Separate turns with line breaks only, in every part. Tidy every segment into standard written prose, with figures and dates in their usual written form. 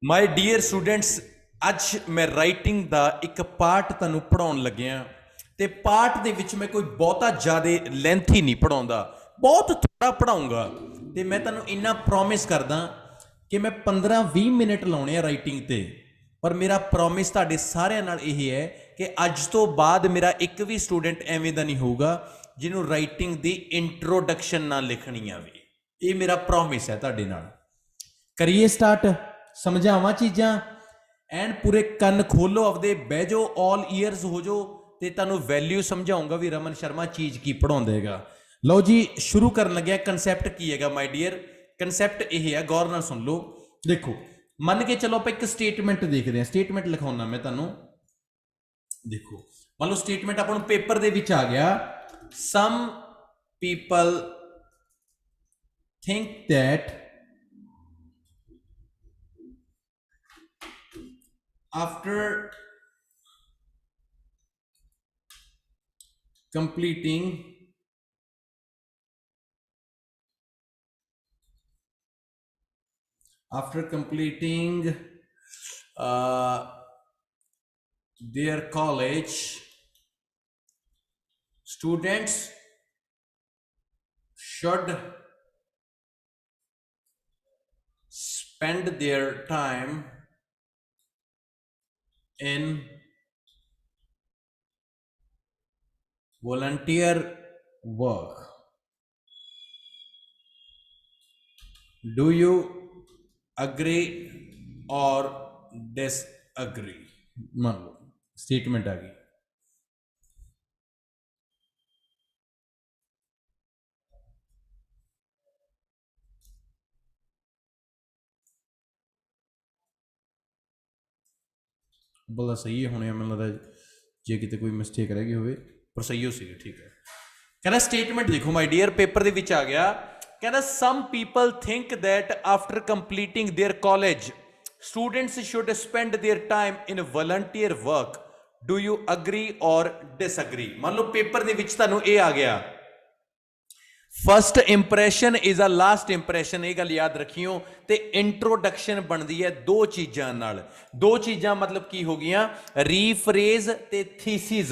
My dear students, अज मैं writing का एक पार्ट तुहानूं पढ़ाउण लग्या ते पार्ट दे विच मैं कोई बहुता ज़्यादा लेंथी नहीं पढ़ाउंदा, बहुत थोड़ा पढ़ाऊँगा। ते मैं तुहानूं इन्ना प्रॉमिस करदा कि मैं 15-20 मिनट लाउणे आ राइटिंग ते। पर मेरा प्रॉमिस तुहाडे सारिआं नाल यही है कि अज तो बाद मेरा एक भी स्टूडेंट एवें दा नहीं होऊगा जिन्हों राइटिंग दी इंट्रोडक्शन ना लिखनी आवे। ये मेरा प्रॉमिस है तुहाडे नाल। करिए स्टार्ट, समझावा चीज़ां एंड पूरे कन खोलो आपदे, बह जाओ, ऑल ईयरस हो जाओ ते तुहानूं वैल्यू समझाऊंगा भी रमन शर्मा चीज़ की पढ़ाउंदेगा। लो जी, शुरू कर लग्या। कंसैप्ट की है माय डियर? कंसैप्ट यह है, गौर नाल सुन लो। देखो, मन के चलो आप एक स्टेटमेंट देखते हैं। स्टेटमेंट लिखाउना मैं तुहानूं। देखो, मान लो स्टेटमेंट अपन पेपर दे विच आ गया, some people think that after completing their college, students should spend their time in volunteer work. Do you agree or disagree? मान लो स्टेटमेंट आ गई। भला सही है होने, मैं लगता जे किते कोई मिस्टेक रह गई होवे, पर सही हो सी। ठीक है, कहना स्टेटमेंट देखो माय डियर, पेपर दे विच आ गया। कहना some people think that after completing their college students should spend their time in volunteer work. Do you agree or disagree? मान लो पेपर दे विच तुहानूं ये आ गया, first impression is a last impression, ये गल याद रखियो। ते इंट्रोडक्शन बनती है दो चीज़ों नाल। दो चीज़ां मतलब की हो गई, रीफ्रेज ते थीसिस।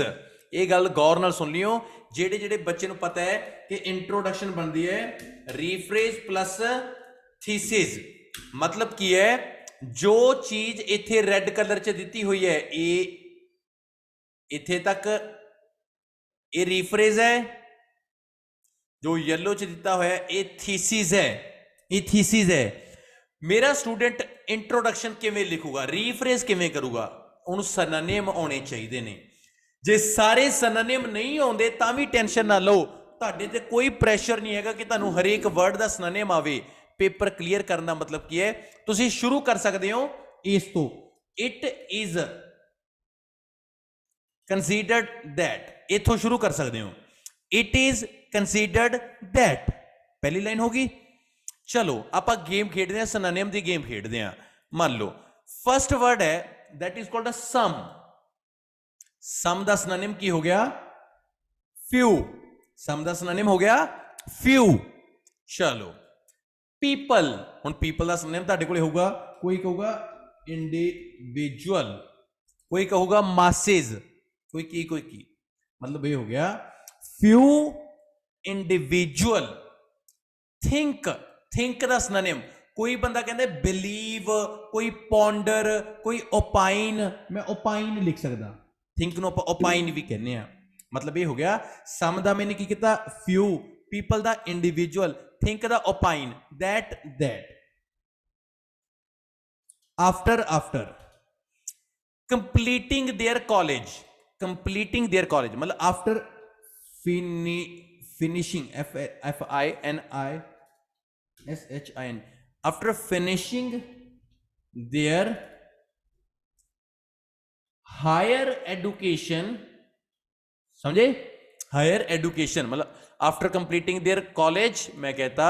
ये गल गौर नाल सुन लियो। जेड़े जेड़े बच्चे नूं पता है कि इंट्रोडक्शन बनती है रीफ्रेज प्लस थीसिस, मतलब की है जो चीज़ इत्थे रेड कलर च दी हुई है, ये इत्थे तक ये रीफ्रेज है, जो येलो च दिता हुआ ये थीसिस है, ये थीसिस है। मेरा स्टूडेंट इंट्रोडक्शन किवें लिखूगा, रीफ्रेज किवें करूगा? उन्होंने सिनोनिम आने चाहिए ने। जे सारे सिनोनिम नहीं आते तां भी टेंशन ना लो, तुहाडे ते कोई प्रैशर नहीं है कि तुहानूं हरेक वर्ड का सिनोनिम आवे। पेपर क्लीयर करने का मतलब की है, तुसीं शुरू कर सकते हो इस तो, इट इज कंसीडर्ड दैट, इथों शुरू कर सकते हो। इट इज कंसीडर्ड दैट, पहली लाइन होगी। चलो आप गेम खेडते हैं, सिनोनिम की गेम खेडते हैं। मान लो फर्स्ट वर्ड है दैट इज कॉल्ड सम। सम का सिनोनिम की हो गया? फ्यू। सम का सिनोनिम हो गया फ्यू। चलो पीपल, हुण पीपल का सिनोनिम तुहाडे कोल होगा, कोई कहूगा इंडिविजुअल, कोई कहूगा मासेज, कोई की, मतलब ये हो गया फ्यू इंडिविजुअल। थिंक, थिंक का सिनोनिम, कोई बंदा कहता है बिलीव, कोई पॉन्डर, कोई ओपाइन, मैं ओपाइन लिख सकता। थिंक नो ओपाइन भी कहने हैं। मतलब ये हो गया सम दा मैंने की किया few, people the individual, think the opine, that. After, after completing their college, completing their college मतलब after finishing, FINISHIN, after finishing their higher education, समझे? हायर एडुकेशन मतलब आफ्टर कंप्लीटिंग देयर कॉलेज, मैं कहता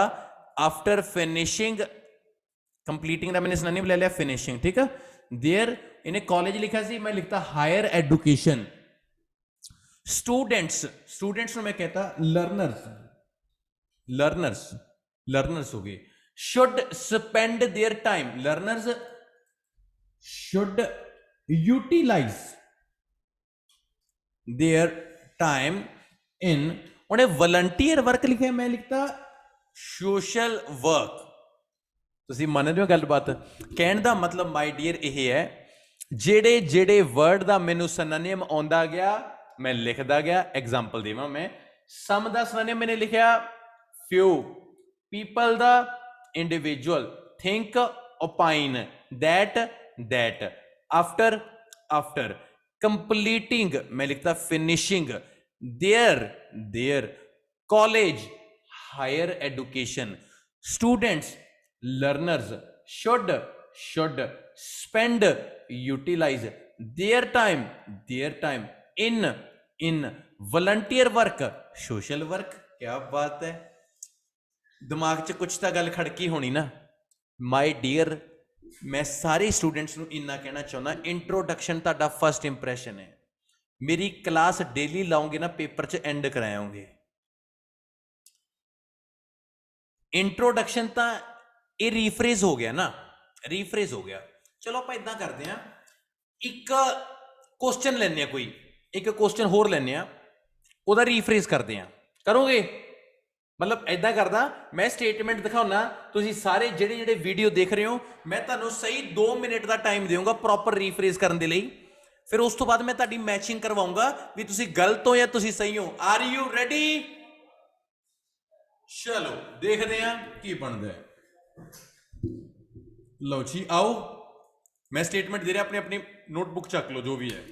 आफ्टर फिनिशिंग, कंप्लीटिंग का मैंने synonym ले लिया finishing, ठीक है। देयर इन्हें कॉलेज लिखा सी, मैं लिखता हायर एडुकेशन। स्टूडेंट्स, स्टूडेंट्स मैं कहता लर्नर्स, लर्नर्स हो गए। Should spend their time, learners should utilize their time in, उन्हें वॉलंटियर वर्क लिखा है, मैं लिखता सोशल वर्क। ਤੁਸੀਂ ਮੰਨਦੇ ਹੋ ਗੱਲਬਾਤ? ਕਹਿਣ ਦਾ ਮਤਲਬ ਮਾਈ ਡੀਅਰ ਇਹ ਹੈ, ਜਿਹੜੇ ਜਿਹੜੇ ਵਰਡ ਦਾ ਮੈਨੂੰ ਸਿਨੋਨਿਮ ਆਉਂਦਾ ਗਿਆ ਮੈਂ ਲਿਖਦਾ ਗਿਆ। ਐਗਜ਼ਾਮਪਲ ਦੇਵਾਂ ਮੈਂ, ਸਮ ਦਾ ਸਿਨੋਨਿਮ ਮੈंने ਲਿਖਿਆ few, people the individual, think opine, that, after, completing मैं लिखता finishing, their, college higher education, students learners, should spend utilize their time in volunteer work social work। क्या बात है, दिमाग च कुछ तो गल खड़की होनी ना। माई डियर, मैं सारे स्टूडेंट्स को इन्ना कहना चाहना, इंट्रोडक्शन तुहाडा फर्स्ट इंप्रैशन है। मेरी क्लास डेली लाओगे ना, पेपर च एंड कराओगे। इंट्रोडक्शन तो ये रीफ्रेज हो गया ना, रीफ्रेज हो गया। चलो आप इदा करते हैं, एक क्वेश्चन लेने कोई एक क्वेश्चन होर लेने, ਉਹਦਾ रीफ्रेज करते हैं, करोगे? मतलब इदा करदा, मैं स्टेटमेंट दिखाऊना, तुसीं सारे ਜਿਹੜੇ ਜਿਹੜੇ वीडियो देख रहे हो, मैं ਤੁਹਾਨੂੰ सही 2 मिनट का टाइम देऊंगा प्रॉपर रीफ्रेज करने के लिए। फिर उस तो बाद मैं ਤੁਹਾਡੀ मैचिंग करवाऊंगा भी तुसीं गलत हो या तुसीं सही हो। Are you ready? चलो देखते हैं की बनता है। लो जी आओ, मैं स्टेटमेंट दे रहा, अपनी अपनी नोटबुक चक लो जो भी है।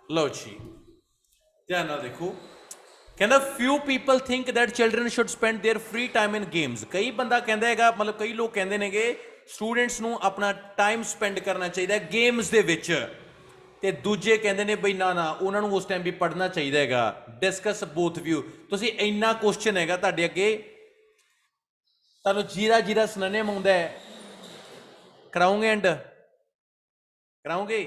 लो जी ध्यान नाल देखो, कहना few people think that children should spend their free time in games। कई बंदा कहंदा हैगा, मतलब कई लोग कहंदे नेगे स्टूडेंट्स नूं अपना टाइम स्पेंड करना चाहिए गेम्स दे विच, ते दूजे कहंदे ने बई ना उन्हां नूं उस टाइम भी पढ़ना चाहिए हैगा। Discuss both view. तुसीं इन्ना क्वेश्चन हैगा तुहाडे अगे, तुहानूं जीरा जीरा सिनोनिम आउंदा है, कराओगे एंड कराओगे?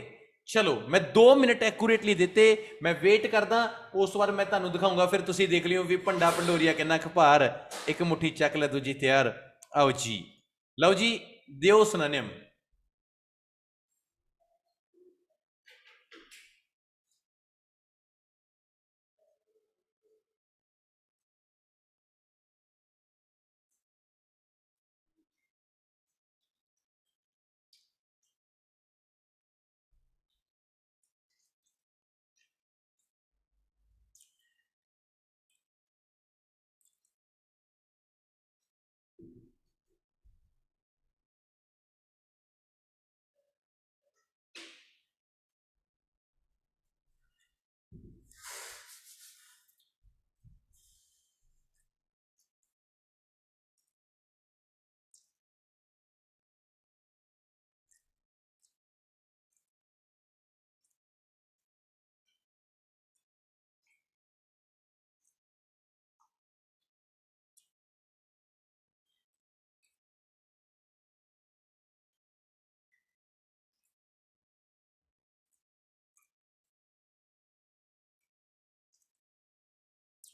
चलो मैं 2 मिनट एक्यूरेटली दिते, मैं वेट करदा, उस बार मैं तुहानूं दिखाऊंगा, फिर तुसीं देख लियो भी भंडा भंडोरिया किन्ना खपार, एक मुट्ठी चक लै दूजी तैयार। आओ जी, लो जी दियो synonym.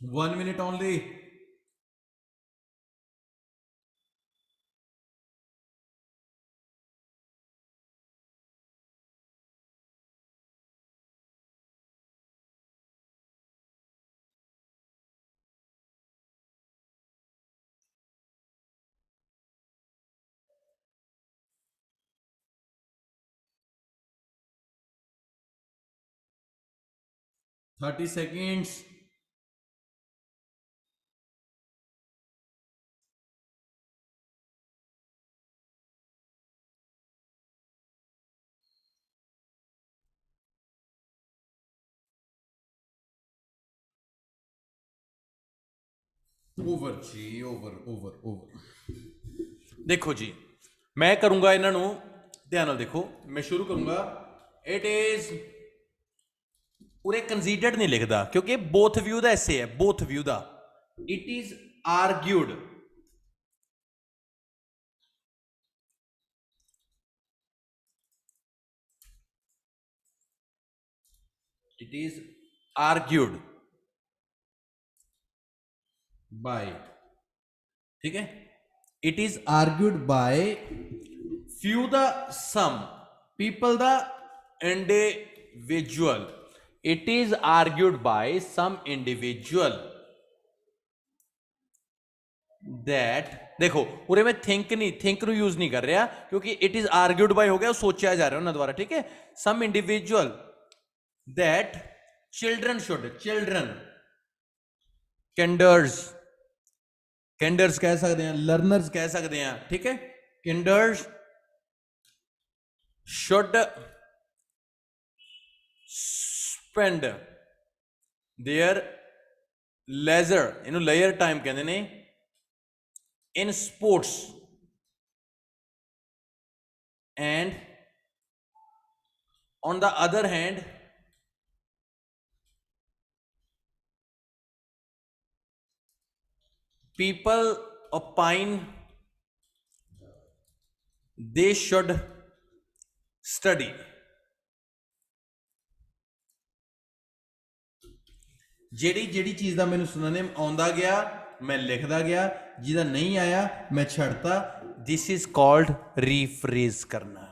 One minute only। Thirty seconds. Over जी, ओवर ओवर ओवर। देखो जी, मैं करूंगा इन्हां नूं ध्यान नाल देखो, मैं शुरू करूंगा। इट इज उरे कंसीडर्ड नहीं लिखदा क्योंकि बोथ व्यू दा ऐसे है, बोथ व्यू दा। It is argued, it is argued by, ठीक है, it is argued by few the some people the individual, it is argued by some individual that, देखो उरे में थिंक नहीं, थिंक नु यूज नहीं कर रहा क्योंकि इट इज आर्ग्यूड बाय हो गया, सोचा जा रहा है उन्होंने द्वारा, ठीक है। Some individual that children should, children kinders, kinders कह सकते हैं, लर्नर्स कह सकते हैं, ठीक है। Kinders should spend their leisure, ਇਹਨੂੰ leisure time ਕਹਿੰਦੇ ਨੇ, in sports and on the other hand people opine they should study। ਜਿਹੜੀ ਜਿਹੜੀ ਚੀਜ਼ ਦਾ ਮੈਨੂੰ ਸਿਨੋਨਿਮ ਆਉਂਦਾ ਗਿਆ ਮੈਂ ਲਿਖਦਾ ਗਿਆ, ਜਿਹਦਾ ਨਹੀਂ ਆਇਆ ਮੈਂ ਛੱਡਤਾ। ਦਿਸ ਇਜ਼ ਕਾਲਡ ਰੀਫਰੇਜ਼ ਕਰਨਾ।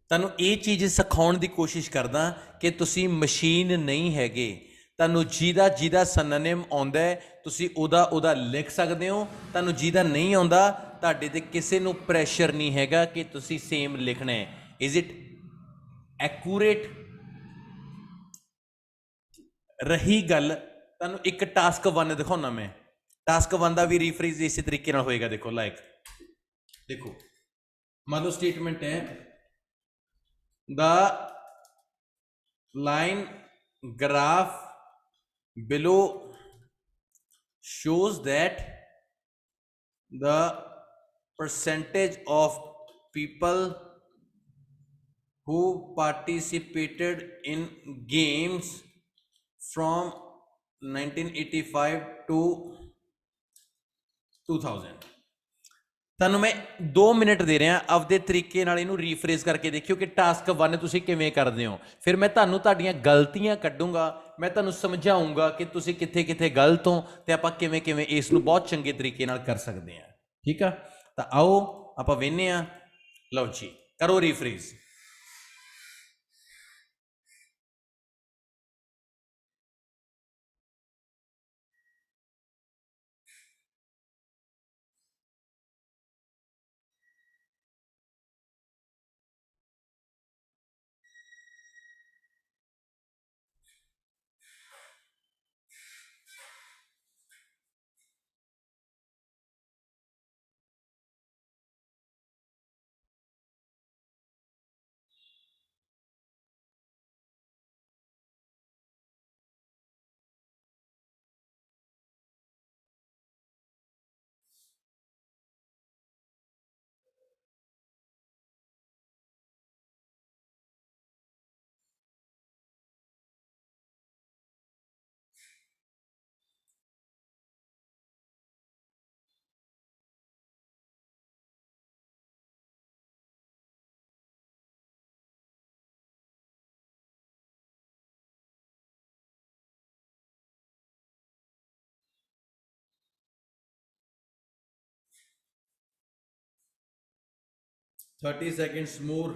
ਤੁਹਾਨੂੰ ਇਹ ਚੀਜ਼ ਸਿਖਾਉਣ ਦੀ ਕੋਸ਼ਿਸ਼ ਕਰਦਾ ਕਿ ਤੁਸੀਂ ਮਸ਼ੀਨ ਨਹੀਂ ਹੈਗੇ। ਤੁਹਾਨੂੰ ਜਿਹਦਾ ਜਿਹਦਾ ਸਿਨੋਨਿਮ ਆਉਂਦਾ ਤੁਸੀਂ ਉਹਦਾ ਲਿਖ ਸਕਦੇ ਹੋ। ਤੁਹਾਨੂੰ ਜਿਹਦਾ ਨਹੀਂ ਆਉਂਦਾ ਤੁਹਾਡੇ ਤੇ ਕਿਸੇ ਨੂੰ ਪ੍ਰੈਸ਼ਰ ਨਹੀਂ ਹੈਗਾ ਕਿ ਤੁਸੀਂ ਸੇਮ ਲਿਖਣਾ ਹੈ। Is it accurate? रही गल, तुहानूं एक टास्क 1 दिखाना मैं, टास्क 1 का भी रीफ्रेज इस तरीके नाल होएगा। देखो लाइक, देखो मान लो स्टेटमेंट है the line graph below shows that the percentage of people who participated in games from 1985 to 2000। ਤੁਹਾਨੂੰ ਮੈਂ 2 ਮਿੰਟ ਦੇ ਰਿਹਾ ਆਪਦੇ ਤਰੀਕੇ ਨਾਲ ਇਹਨੂੰ ਰੀਫਰੇਜ਼ ਕਰਕੇ ਦੇਖਿਓ ਕਿ ਟਾਸਕ 1 ਤੁਸੀਂ ਕਿਵੇਂ ਕਰਦੇ ਹੋ। ਫਿਰ ਮੈਂ ਤੁਹਾਨੂੰ ਤੁਹਾਡੀਆਂ ਗਲਤੀਆਂ ਕੱਢੂੰਗਾ, ਮੈਂ ਤੁਹਾਨੂੰ ਸਮਝਾਉਂਗਾ ਕਿ ਤੁਸੀਂ ਕਿੱਥੇ ਕਿੱਥੇ ਗਲਤ ਹੋ ਤੇ ਆਪਾਂ ਕਿਵੇਂ ਕਿਵੇਂ ਇਸ ਨੂੰ ਬਹੁਤ ਚੰਗੇ ਤਰੀਕੇ ਨਾਲ ਕਰ ਸਕਦੇ ਹਾਂ। ਠੀਕ ਆ, ਤਾਂ ਆਓ ਆਪਾਂ ਵੇਖਦੇ ਹਾਂ। ਲਓ ਜੀ, ਕਰੋ ਰੀਫਰੇਜ਼। थर्टी सेकेंड्स मोर।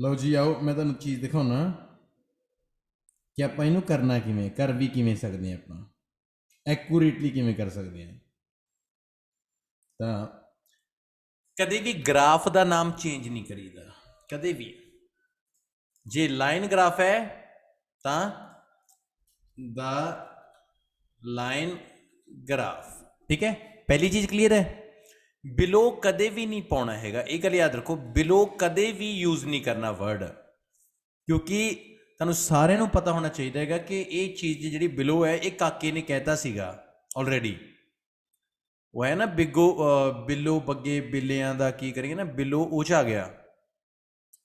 ਲਓ ਜੀ ਆਓ ਮੈਂ ਤੁਹਾਨੂੰ ਚੀਜ਼ ਦਿਖਾਉਣਾ ਕਿ ਆਪਾਂ ਇਹਨੂੰ ਕਰਨਾ ਕਿਵੇਂ, ਕਰ ਵੀ ਕਿਵੇਂ ਸਕਦੇ ਹਾਂ, ਆਪਾਂ ਐਕੂਰੇਟਲੀ ਕਿਵੇਂ ਕਰ ਸਕਦੇ ਹਾਂ। ਤਾਂ
ਕਦੇ ਵੀ ਗ੍ਰਾਫ ਦਾ ਨਾਮ ਚੇਂਜ ਨਹੀਂ ਕਰੀਦਾ, ਕਦੇ ਵੀ। ਜੇ ਲਾਈਨ ਗ੍ਰਾਫ ਹੈ ਤਾਂ ਦਾ ਲਾਈਨ ਗ੍ਰਾਫ, ਠੀਕ ਹੈ। ਪਹਿਲੀ ਚੀਜ਼ ਕਲੀਅਰ ਹੈ। ਬਿਲੋ ਕਦੇ ਵੀ ਨਹੀਂ ਪਾਉਣਾ ਹੈਗਾ, ਇਹ ਗੱਲ ਯਾਦ ਰੱਖੋ। ਬਿਲੋ ਕਦੇ ਵੀ ਯੂਜ਼ ਨਹੀਂ ਕਰਨਾ ਵਰਡ, ਕਿਉਂਕਿ ਤੁਹਾਨੂੰ ਸਾਰਿਆਂ ਨੂੰ ਪਤਾ ਹੋਣਾ ਚਾਹੀਦਾ ਹੈਗਾ ਕਿ ਇਹ ਚੀਜ਼ ਜਿਹੜੀ ਬਿਲੋ ਹੈ, ਇਹ ਕਾਕੇ ਨੇ ਕਹਿਤਾ ਸੀਗਾ ਆਲਰੇਡੀ। ਉਹ ਹੈ ਨਾ ਬਿੱਲੋ ਬੱਗੇ ਬਿੱਲਿਆਂ ਦਾ ਕੀ ਕਰੀਏ ਨਾ, ਬਿਲੋ ਉਹ 'ਚ ਆ ਗਿਆ,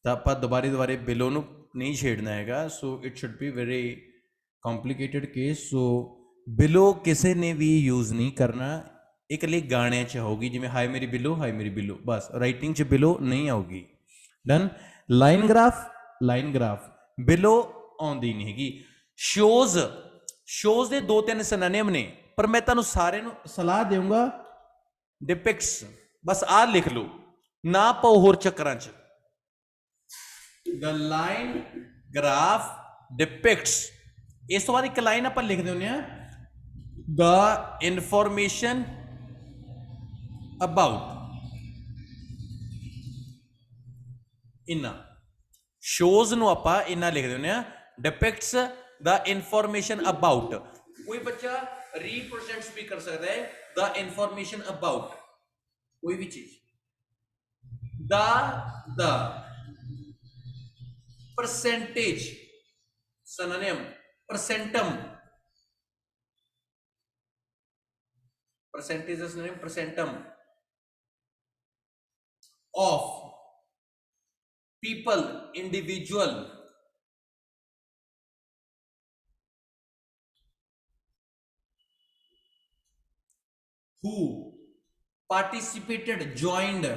ਤਾਂ ਆਪਾਂ ਦੁਬਾਰੇ ਬਿਲੋ ਨੂੰ ਨਹੀਂ ਛੇੜਨਾ ਹੈਗਾ। So it should be very complicated case. So below ਕਿਸੇ ਨੇ ਵੀ ਯੂਜ਼ ਨਹੀਂ ਕਰਨਾ, ਇੱਕ ਲਈ ਗਾਣਿਆਂ 'ਚ ਹੋਊਗੀ, ਜਿਵੇਂ ਹਾਏ ਮੇਰੀ ਬਿੱਲੋ, ਹਾਏ ਮੇਰੀ ਬਿੱਲੋ, ਬਸ। ਰਾਈਟਿੰਗ 'ਚ ਬਿਲੋ ਨਹੀਂ ਆਊਗੀ। ਡਨ। ਲਾਈਨ ਗ੍ਰਾਫ ਬਿਲੋ ਆਉਂਦੀ ਨਹੀਂ ਹੈਗੀ। ਸ਼ੋਜ਼ ਦੇ 2-3 ਸਿਨੋਨਿਮ ਨੇ, ਪਰ ਮੈਂ ਤੁਹਾਨੂੰ ਸਾਰਿਆਂ ਨੂੰ
ਸਲਾਹ ਦੇਵਾਂਗਾ
ਡਿਪਿਕਟਸ, ਬਸ ਆਹ ਲਿਖ ਲਓ, ਨਾ ਪਾਓ ਹੋਰ ਚੱਕਰਾਂ 'ਚ। The line graph depicts. ਇਸ ਤੋਂ ਬਾਅਦ ਇੱਕ ਲਾਈਨ ਆਪਾਂ ਲਿਖਦੇ ਹੁੰਦੇ ਹਾਂ, ਦ ਇਨਫੋਰਮੇਸ਼ਨ ਅਬਾਊਟ। ਇੰਨਾ ਸ਼ੋਜ਼ ਨੂੰ ਆਪਾਂ ਇੰਨਾ ਲਿਖਦੇ ਹੁੰਦੇ ਹਾਂ, ਡਿਪਿਕਟਸ ਦ ਇਨਫੋਰਮੇਸ਼ਨ ਅਬਾਊਟ। ਕੋਈ ਬੱਚਾ ਰੀਪ੍ਰੈਜ਼ੈਂਟਸ ਵੀ ਕਰ ਸਕਦਾ ਹੈ ਦ ਇਨਫੋਰਮੇਸ਼ਨ ਅਬਾਊਟ ਕੋਈ ਵੀ ਚੀਜ਼। ਦ percentage synonym, percentum, percentage is synonym, percentum of people, individual, who participated, joined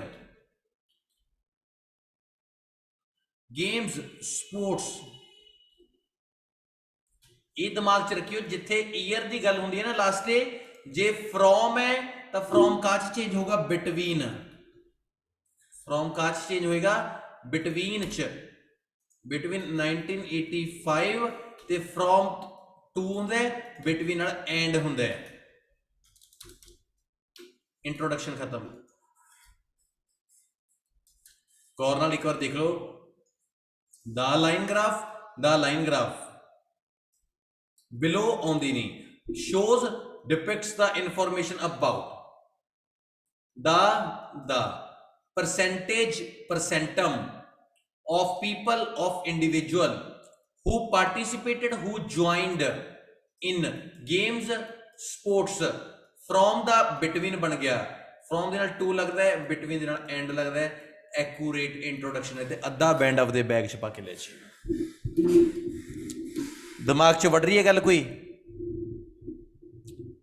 games, sports। ਇਹ ਦਿਮਾਗ 'ਚ ਰੱਖਿਓ, ਜਿੱਥੇ ਈਅਰ ਦੀ ਗੱਲ ਹੁੰਦੀ ਹੈ ਨਾ ਲਾਸਟ ਤੇ, ਜੇ ਫਰੋਮ ਹੈ ਤਾਂ ਫਰੋਮ ਕਾਚ ਚੇਂਜ ਹੋਗਾ ਬਿਟਵੀਨ, ਫਰੋਮ ਕਾਚ ਚੇਂਜ ਹੋਏਗਾ ਬਿਟਵੀਨ 'ਚ, ਬਿਟਵੀਨ 1985 ਤੇ ਫਰੋਮ 2 ਹੁੰਦਾ, ਬਿਟਵੀਨ ਨਾਲ ਐਂਡ ਹੁੰਦਾ। ਇੰਟਰੋਡਕਸ਼ਨ ਖਤਮ। ਗੌਰ ਨਾਲ ਇੱਕ ਵਾਰ ਦੇਖ ਲਓ, ਦਾ ਲਾਈਨ ਗ੍ਰਾਫ ਬਿਲੋ ਆਉਂਦੀ ਨਹੀਂ। Shows depicts the information about, the percentage, percentum of people, of individual who participated, who joined in games, sports। from the between ਬਣ ਗਿਆ, from ਦੇ ਨਾਲ to ਲੱਗਦਾ ਹੈ, between ਦੇ ਨਾਲ end ਲੱਗਦਾ ਹੈ। ਐਕੂਰੇਟ ਇੰਟਰੋਡਕਸ਼ਨ ਹੈ, ਤੇ ਅੱਧਾ ਬੈਂਡ ਆਪਦੇ ਬੈਗ 'ਚ ਪਾ ਕੇ ਲੈ ਜੀ। ਦਿਮਾਗ 'ਚ ਵੜ ਰਹੀ ਹੈ ਗੱਲ ਕੋਈ?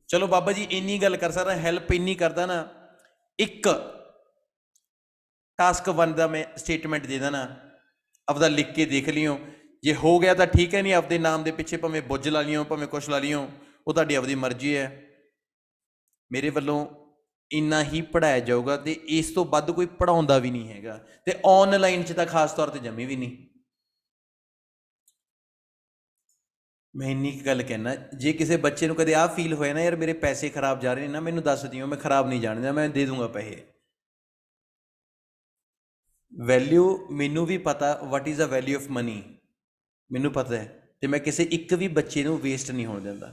ਚਲੋ ਬਾਬਾ ਜੀ ਇੰਨੀ ਗੱਲ ਕਰ ਸਕਦਾ, ਹੈਲਪ ਇੰਨੀ ਕਰਦਾ ਨਾ। ਇੱਕ टास्क 1 का मैं स्टेटमेंट दे देना, आपदा लिख के देख लियो, जे हो गया तो ठीक है, नहीं आपके नाम के पिछे भावें बुझ ला लियो, भावें कुछ ला लियो, वो तुहाडी आपदी मर्जी है। मेरे वालों इन्ना ही पढ़ाया जाऊगा, तो इस तो वध कोई पढ़ाउंदा भी नहीं हैगा, ते ऑनलाइन च तां खास तौर पर जमी भी नहीं। मैं इन्नी गल कहना, जे किसी बच्चे को कदे आ फील होया ना, यार मेरे पैसे खराब जा रहे हैं ना, मैनू दस दिओ, मैं खराब नहीं जाने, मैं दे दूंगा पैसे। वैल्यू मैनू भी पता, what is the value of money मैनू पता है, तो मैं किसी एक भी बच्चे को वेस्ट नहीं होने देता।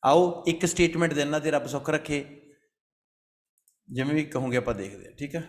आओ एक स्टेटमेंट देना, तो रब सुख रखे, जिमें भी कहूँगे आप देखते हैं, ठीक है।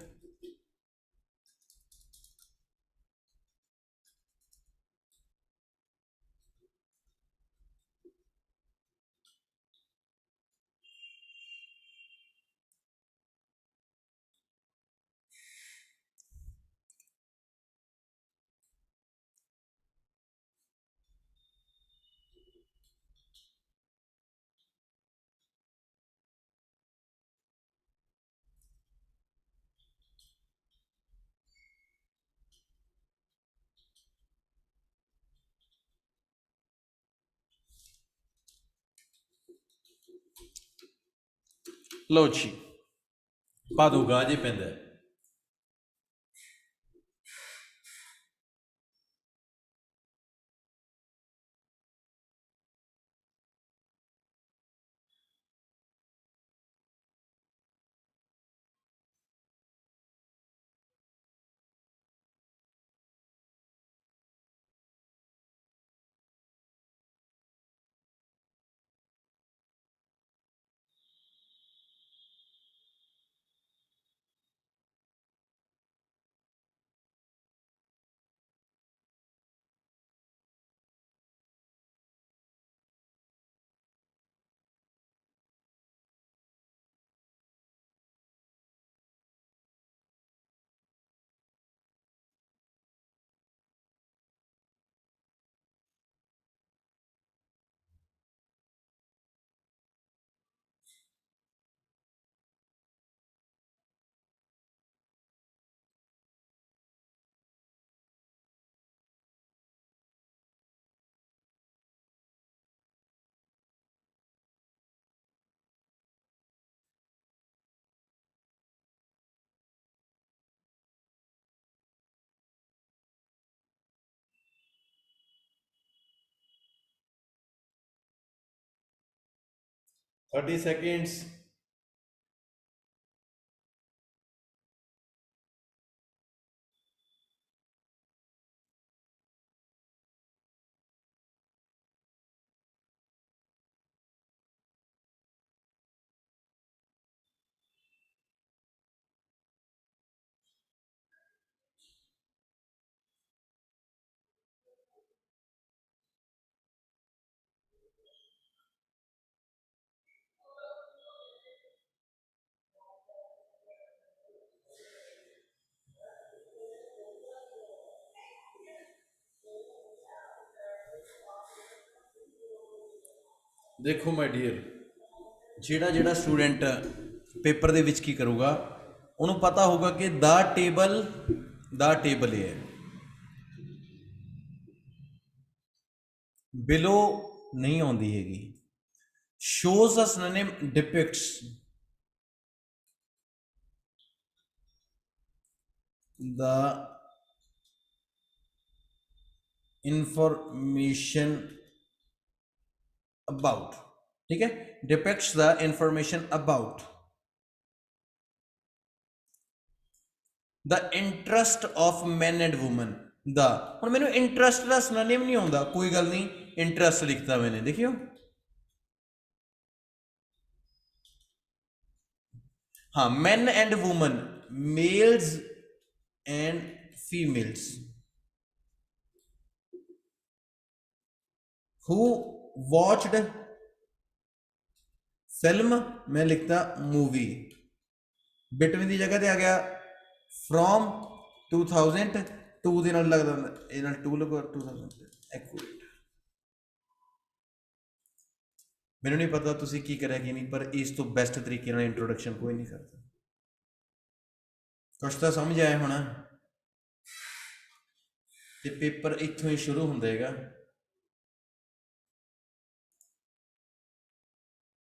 लो जी पा दूगा जे पैंदा
30 seconds.
देखो माय डियर, ਜਿਹੜਾ ਜਿਹੜਾ ਸਟੂਡੈਂਟ ਪੇਪਰ ਦੇ ਵਿੱਚ ਕੀ ਕਰੂਗਾ, ਉਹਨੂੰ ਪਤਾ ਹੋਊਗਾ ਕਿ ਦਾ ਟੇਬਲ ਇਹ ਹੈ, ਬਿਲੋ ਨਹੀਂ ਆਉਂਦੀ ਹੈਗੀ। shows a synonym depicts the information about, ठीक है, depicts the information about the interest of men and women। the ਹੁਣ ਮੈਨੂੰ ਇੰਟਰਸਟ ਦਾ ਸਿਨੋਨਿਮ ਨਹੀਂ ਆਉਂਦਾ, ਕੋਈ ਗੱਲ ਨਹੀਂ, ਇੰਟਰਸਟ ਲਿਖਤਾ मैंने, देखियो हाँ, men and women, males and females who watched film, मैं लिखता मूवी, बिटवीन की जगह ते आ गया फ्रॉम 2002 ਦੇ ਨਾਲ ਲੱਗਦਾ, ਇਹ ਨਾਲ 2 ਲਗਵਾ 2000 ਐਕੂਰੇਟ। ਮੈਨੂੰ ਨਹੀਂ ਪਤਾ ਤੁਸੀਂ ਕੀ ਕਰਿਆ ਕਿ ਨਹੀਂ, ਪਰ ਇਸ ਤੋਂ ਬੈਸਟ ਤਰੀਕੇ ਨਾਲ ਇੰਟਰੋਡਕਸ਼ਨ ਕੋਈ ਨਹੀਂ ਕਰਦਾ। ਕੁਛ ਤਾਂ ਸਮਝ ਆਇਆ ਹੋਣਾ, ਤੇ ਪੇਪਰ ਇੱਥੋਂ ਹੀ ਸ਼ੁਰੂ ਹੁੰਦਾ ਹੈਗਾ।